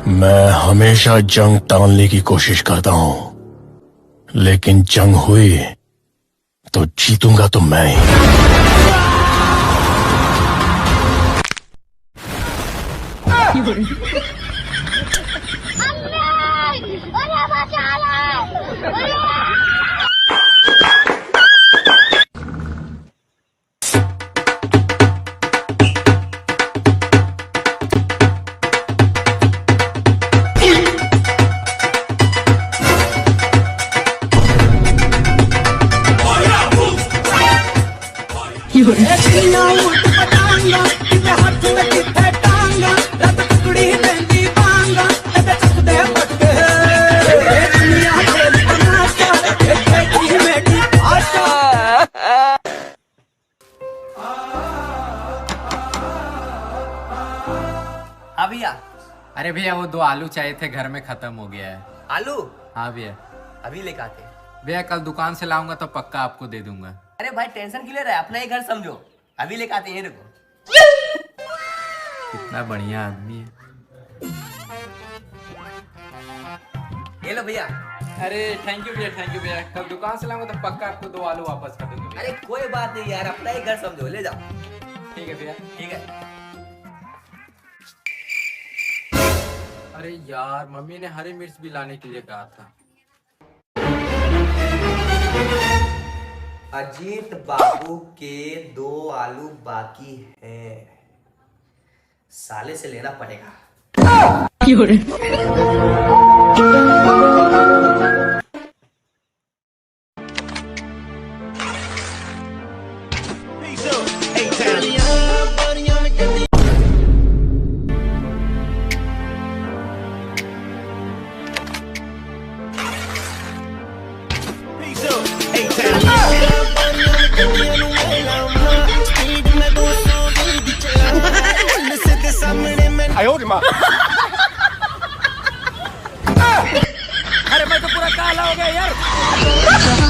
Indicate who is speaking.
Speaker 1: मैं हमेशा जंग टालने की कोशिश करता हूं, लेकिन जंग हुई तो जीतूंगा तो मैं ही।
Speaker 2: हाँ भैया।
Speaker 3: अरे भैया वो 2 आलू चाहिए थे, घर में खत्म हो गया है।
Speaker 2: आलू?
Speaker 3: हाँ भैया।
Speaker 2: अभी लेकर आते।
Speaker 3: भैया कल दुकान से लाऊंगा तो पक्का आपको दे दूंगा।
Speaker 2: अरे भाई टेंशन क्यों ले रहा है, अपना ही घर समझो। अभी लेकर आते हैं, रुको।
Speaker 3: कितना बढ़िया आदमी है।
Speaker 2: ये लो भैया।
Speaker 3: अरे थैंक यू भैया। कल दुकान से लाऊंगा तो पक्का आपको 2 आलू वापस कर दूंगा।
Speaker 2: अरे कोई बात नहीं यार, अपना ही घर समझो, ले जाओ।
Speaker 3: ठीक है भैया।
Speaker 2: ठीक है।
Speaker 3: अरे यार मम्मी ने हरी मिर्च भी लाने के लिए कहा था।
Speaker 2: अजीत बाबू के 2 आलू बाकी हैं, साले से लेना पड़ेगा।
Speaker 3: अरे मैं तो पूरा काला हो गया यार।